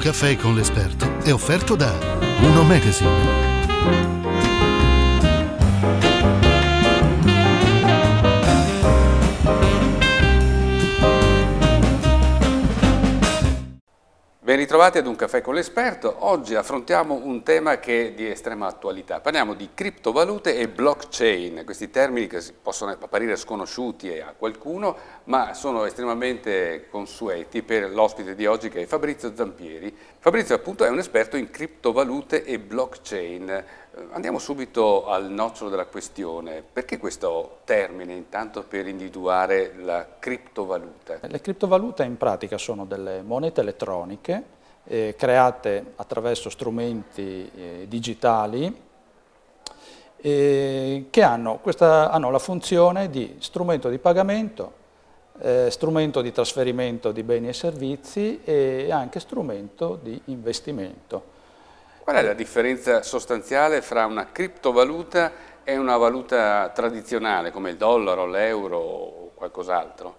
caffè con l'esperto è offerto da Uno Magazine. Ben ritrovati ad Un caffè con l'esperto. Oggi affrontiamo un tema che è di estrema attualità. Parliamo di criptovalute e blockchain, questi termini che possono apparire sconosciuti a qualcuno, ma sono estremamente consueti per l'ospite di oggi che è Fabrizio Zampieri. Fabrizio appunto è un esperto in criptovalute e blockchain. Andiamo subito al nocciolo della questione. Perché questo termine intanto per individuare la criptovaluta? Le criptovalute in pratica sono delle monete elettroniche create attraverso strumenti digitali che hanno la funzione di strumento di pagamento, strumento di trasferimento di beni e servizi e anche strumento di investimento. Qual è la differenza sostanziale fra una criptovaluta e una valuta tradizionale come il dollaro, l'euro o qualcos'altro?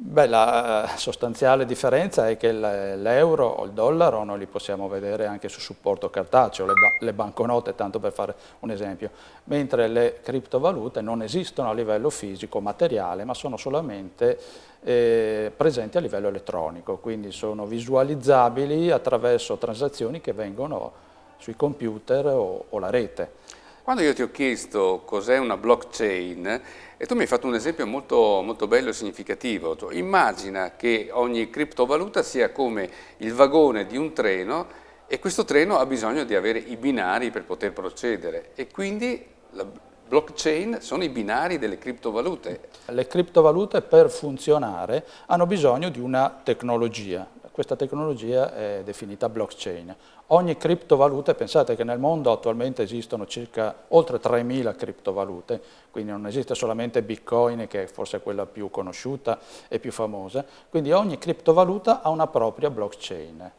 Beh, la sostanziale differenza è che l'euro o il dollaro noi li possiamo vedere anche su supporto cartaceo, le banconote, tanto per fare un esempio, mentre le criptovalute non esistono a livello fisico, materiale, ma sono solamente presenti a livello elettronico, quindi sono visualizzabili attraverso transazioni che vengono sui computer o la rete. Quando io ti ho chiesto cos'è una blockchain, e tu mi hai fatto un esempio molto, molto bello e significativo, cioè, immagina che ogni criptovaluta sia come il vagone di un treno e questo treno ha bisogno di avere i binari per poter procedere e quindi la blockchain sono i binari delle criptovalute. Le criptovalute per funzionare hanno bisogno di una tecnologia. Questa tecnologia è definita blockchain. Ogni criptovaluta, pensate che nel mondo attualmente esistono circa oltre 3.000 criptovalute, quindi non esiste solamente Bitcoin che è forse quella più conosciuta e più famosa, quindi ogni criptovaluta ha una propria blockchain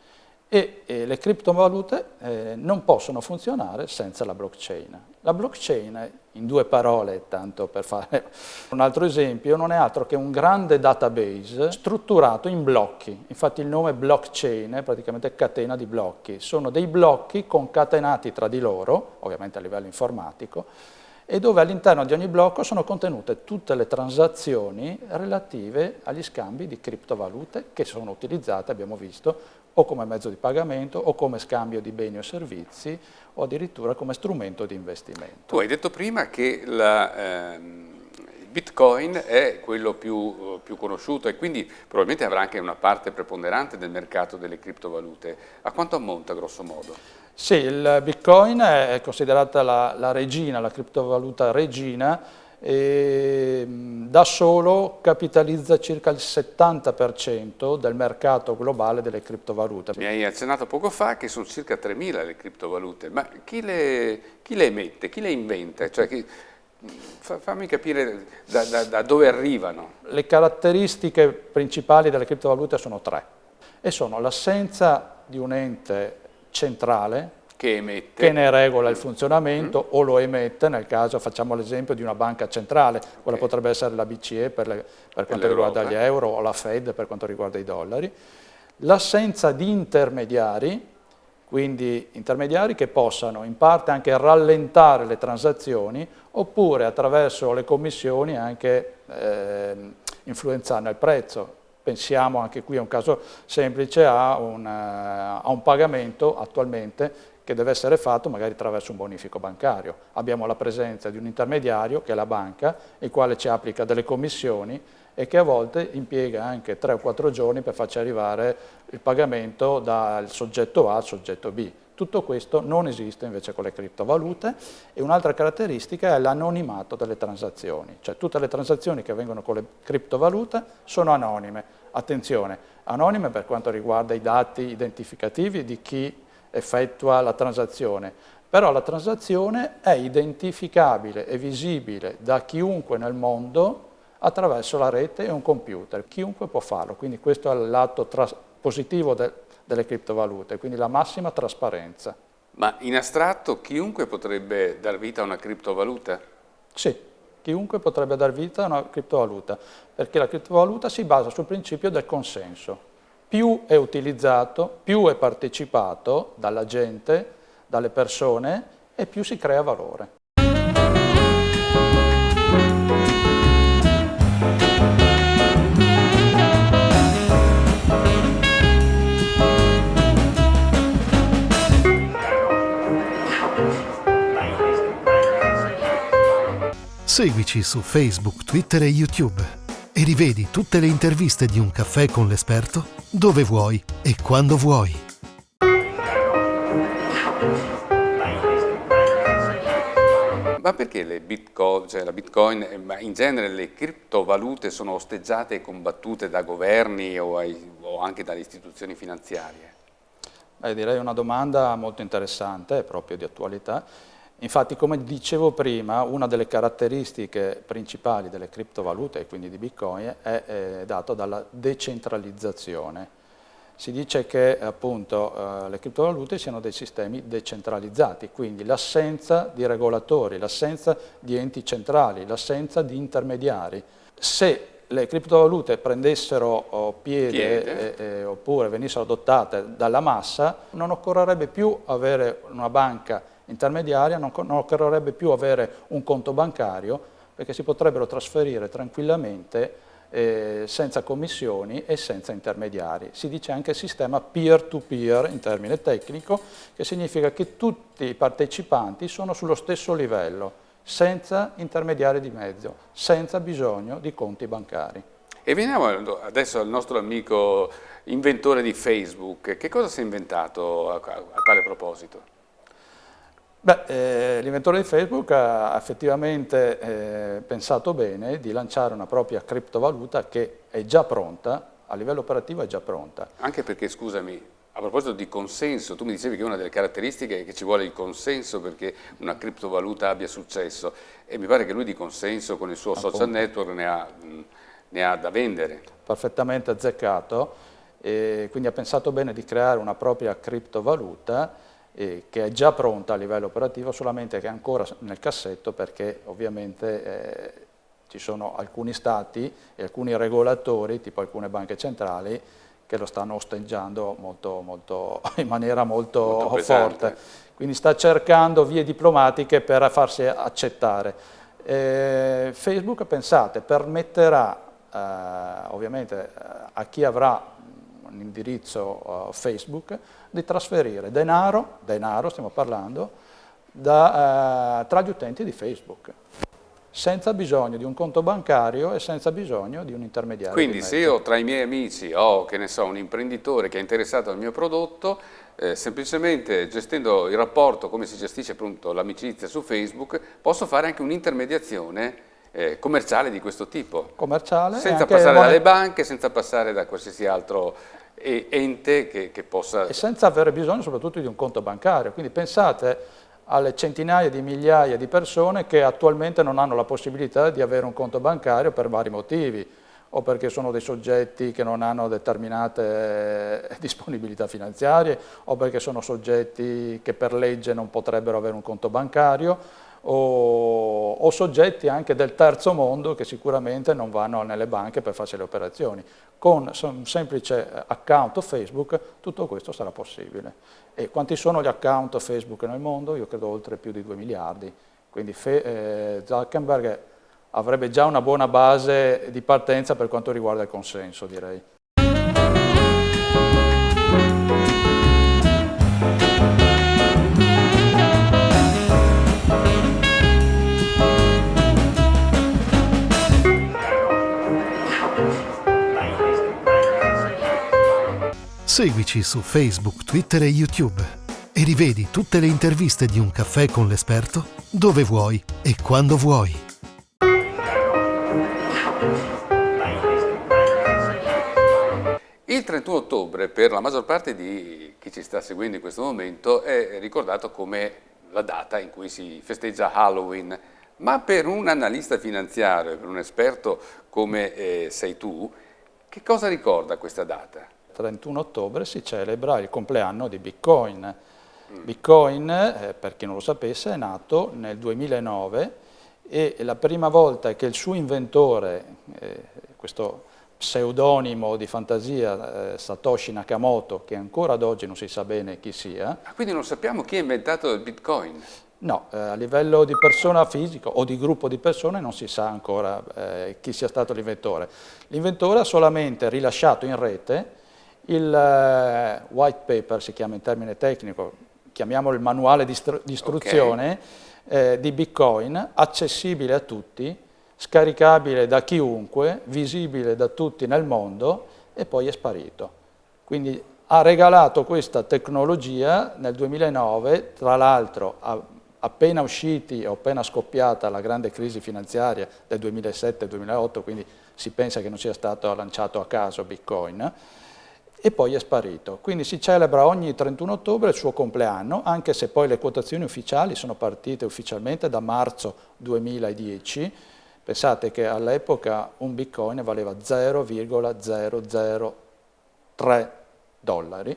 e le criptovalute non possono funzionare senza la blockchain. La blockchain, in due parole, tanto per fare un altro esempio, non è altro che un grande database strutturato in blocchi. Infatti il nome blockchain è praticamente catena di blocchi. Sono dei blocchi concatenati tra di loro, ovviamente a livello informatico, e dove all'interno di ogni blocco sono contenute tutte le transazioni relative agli scambi di criptovalute che sono utilizzate, abbiamo visto, o come mezzo di pagamento, o come scambio di beni o servizi, o addirittura come strumento di investimento. Tu hai detto prima che il Bitcoin è quello più conosciuto e quindi probabilmente avrà anche una parte preponderante del mercato delle criptovalute. A quanto ammonta grosso modo? Sì, il Bitcoin è considerata la regina, la criptovaluta regina, e da solo capitalizza circa il 70% del mercato globale delle criptovalute. Mi hai accennato poco fa che sono circa 3.000 le criptovalute, ma chi le emette, chi le inventa? Cioè, fammi capire da dove arrivano. Le caratteristiche principali delle criptovalute sono tre e sono l'assenza di un ente centrale che emette, che ne regola il funzionamento o lo emette, nel caso facciamo l'esempio di una banca centrale, quella potrebbe essere la BCE per quanto riguarda gli euro o la Fed per quanto riguarda i dollari, l'assenza di intermediari, quindi intermediari che possano in parte anche rallentare le transazioni oppure attraverso le commissioni anche influenzarne il prezzo. Pensiamo anche qui a un caso semplice a un pagamento attualmente che deve essere fatto magari attraverso un bonifico bancario. Abbiamo la presenza di un intermediario, che è la banca, il quale ci applica delle commissioni e che a volte impiega anche 3 o 4 giorni per farci arrivare il pagamento dal soggetto A al soggetto B. Tutto questo non esiste invece con le criptovalute e un'altra caratteristica è l'anonimato delle transazioni, cioè tutte le transazioni che avvengono con le criptovalute sono anonime. Attenzione, anonime per quanto riguarda i dati identificativi di chi effettua la transazione, però la transazione è identificabile e visibile da chiunque nel mondo attraverso la rete e un computer, chiunque può farlo, quindi questo è il lato positivo delle criptovalute, quindi la massima trasparenza. Ma in astratto chiunque potrebbe dar vita a una criptovaluta? Sì, chiunque potrebbe dar vita a una criptovaluta, perché la criptovaluta si basa sul principio del consenso. più è utilizzato, più è partecipato dalla gente, dalle persone e più si crea valore. Seguici su Facebook, Twitter e YouTube e rivedi tutte le interviste di Un caffè con l'esperto dove vuoi e quando vuoi. Ma perché le Bitcoin, cioè la Bitcoin, ma in genere le criptovalute sono osteggiate e combattute da governi o anche dalle istituzioni finanziarie? Direi una domanda molto interessante, proprio di attualità. Infatti, come dicevo prima, una delle caratteristiche principali delle criptovalute e quindi di Bitcoin è data dalla decentralizzazione. Si dice che appunto le criptovalute siano dei sistemi decentralizzati, quindi l'assenza di regolatori, l'assenza di enti centrali, l'assenza di intermediari. Se le criptovalute prendessero piede oppure venissero adottate dalla massa, non occorrerebbe più avere una banca intermediaria, non occorrerebbe più avere un conto bancario, perché si potrebbero trasferire tranquillamente senza commissioni e senza intermediari. Si dice anche sistema peer-to-peer in termine tecnico, che significa che tutti i partecipanti sono sullo stesso livello, senza intermediari di mezzo, senza bisogno di conti bancari. E veniamo adesso al nostro amico inventore di Facebook. Che cosa si è inventato a tale proposito? L'inventore di Facebook ha effettivamente pensato bene di lanciare una propria criptovaluta che è già pronta, a livello operativo è già pronta. Anche perché, scusami, a proposito di consenso, tu mi dicevi che una delle caratteristiche è che ci vuole il consenso perché una criptovaluta abbia successo e mi pare che lui di consenso con il suo social network ne ha da vendere. Perfettamente azzeccato, e quindi ha pensato bene di creare una propria criptovaluta che è già pronta a livello operativo, solamente che è ancora nel cassetto perché ovviamente ci sono alcuni stati e alcuni regolatori, tipo alcune banche centrali, che lo stanno osteggiando in maniera molto forte. Quindi sta cercando vie diplomatiche per farsi accettare. Facebook, pensate, permetterà ovviamente a chi avrà un indirizzo Facebook di trasferire denaro stiamo parlando, tra gli utenti di Facebook, senza bisogno di un conto bancario e senza bisogno di un intermediario. Quindi se io tra i miei amici ho, che ne so, un imprenditore che è interessato al mio prodotto, semplicemente gestendo il rapporto come si gestisce appunto l'amicizia su Facebook, posso fare anche un'intermediazione commerciale di questo tipo. Senza passare dalle banche, senza passare da qualsiasi altro ente che possa... E senza avere bisogno soprattutto di un conto bancario. Quindi pensate alle centinaia di migliaia di persone che attualmente non hanno la possibilità di avere un conto bancario per vari motivi, o perché sono dei soggetti che non hanno determinate disponibilità finanziarie, o perché sono soggetti che per legge non potrebbero avere un conto bancario, o soggetti anche del terzo mondo che sicuramente non vanno nelle banche per farsi le operazioni. Con un semplice account Facebook tutto questo sarà possibile. E quanti sono gli account Facebook nel mondo? Io credo oltre più di 2 miliardi. Quindi Zuckerberg avrebbe già una buona base di partenza per quanto riguarda il consenso, direi. Seguici su Facebook, Twitter e YouTube e rivedi tutte le interviste di Un caffè con l'esperto dove vuoi e quando vuoi. Il 31 ottobre per la maggior parte di chi ci sta seguendo in questo momento è ricordato come la data in cui si festeggia Halloween, ma per un analista finanziario, per un esperto come sei tu, che cosa ricorda questa data? 31 ottobre si celebra il compleanno di Bitcoin. Bitcoin, per chi non lo sapesse, è nato nel 2009 e la prima volta che il suo inventore, questo pseudonimo di fantasia, Satoshi Nakamoto, che ancora ad oggi non si sa bene chi sia. Quindi non sappiamo chi ha inventato il Bitcoin? No, a livello di persona fisica o di gruppo di persone non si sa ancora chi sia stato l'inventore. L'inventore ha solamente rilasciato in rete il white paper, si chiama in termine tecnico, chiamiamolo il manuale di istruzione di Bitcoin, accessibile a tutti, scaricabile da chiunque, visibile da tutti nel mondo, e poi è sparito. Quindi ha regalato questa tecnologia nel 2009, tra l'altro appena usciti o appena scoppiata la grande crisi finanziaria del 2007-2008, quindi si pensa che non sia stato lanciato a caso Bitcoin, e poi è sparito. Quindi si celebra ogni 31 ottobre il suo compleanno, anche se poi le quotazioni ufficiali sono partite ufficialmente da marzo 2010. Pensate che all'epoca un Bitcoin valeva 0,003 dollari,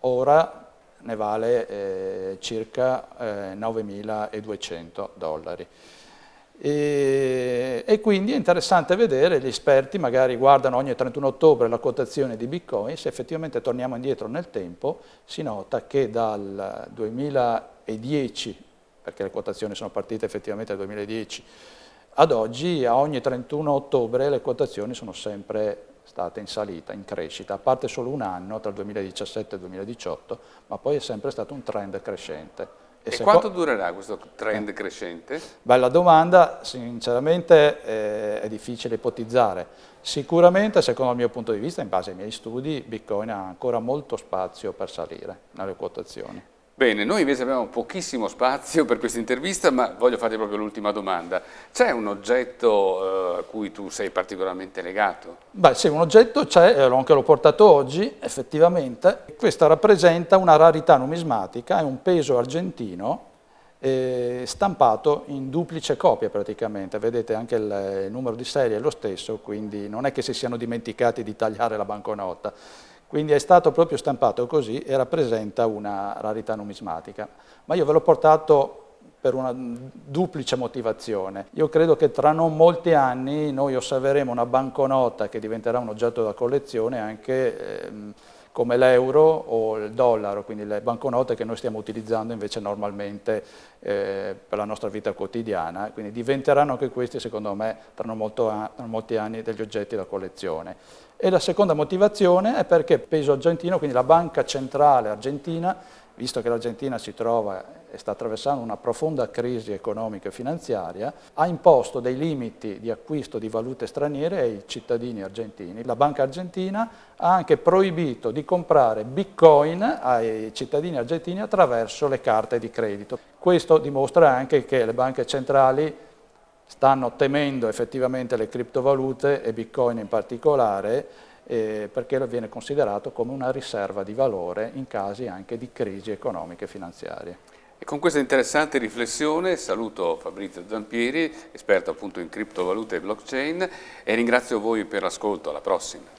ora ne vale circa 9.200 dollari. E quindi è interessante vedere, gli esperti magari guardano ogni 31 ottobre la quotazione di Bitcoin. Se effettivamente torniamo indietro nel tempo, si nota che dal 2010, perché le quotazioni sono partite effettivamente dal 2010, ad oggi, a ogni 31 ottobre, le quotazioni sono sempre state in salita, in crescita, a parte solo un anno, tra il 2017 e il 2018, ma poi è sempre stato un trend crescente. E quanto durerà questo trend crescente? Bella domanda, sinceramente è difficile ipotizzare. Sicuramente, secondo il mio punto di vista, in base ai miei studi, Bitcoin ha ancora molto spazio per salire nelle quotazioni. Bene, noi invece abbiamo pochissimo spazio per questa intervista, ma voglio farti proprio l'ultima domanda. C'è un oggetto a cui tu sei particolarmente legato? Beh sì, un oggetto c'è, anche l'ho portato oggi, effettivamente. Questa rappresenta una rarità numismatica, è un peso argentino stampato in duplice copia praticamente. Vedete anche il numero di serie è lo stesso, quindi non è che si siano dimenticati di tagliare la banconota. Quindi è stato proprio stampato così e rappresenta una rarità numismatica. Ma io ve l'ho portato per una duplice motivazione. Io credo che tra non molti anni noi osserveremo una banconota che diventerà un oggetto da collezione anche come l'euro o il dollaro, quindi le banconote che noi stiamo utilizzando invece normalmente per la nostra vita quotidiana. Quindi diventeranno anche questi, secondo me, tra non molti anni degli oggetti da collezione. E la seconda motivazione è perché il peso argentino, quindi la banca centrale argentina, visto che l'Argentina si trova e sta attraversando una profonda crisi economica e finanziaria, ha imposto dei limiti di acquisto di valute straniere ai cittadini argentini. La banca argentina ha anche proibito di comprare Bitcoin ai cittadini argentini attraverso le carte di credito. Questo dimostra anche che le banche centrali stanno temendo effettivamente le criptovalute e Bitcoin in particolare, perché viene considerato come una riserva di valore in casi anche di crisi economiche e finanziarie. E con questa interessante riflessione saluto Fabrizio Zampieri, esperto appunto in criptovalute e blockchain, e ringrazio voi per l'ascolto. Alla prossima.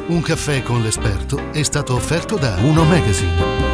Un caffè con l'esperto è stato offerto da Uno Magazine.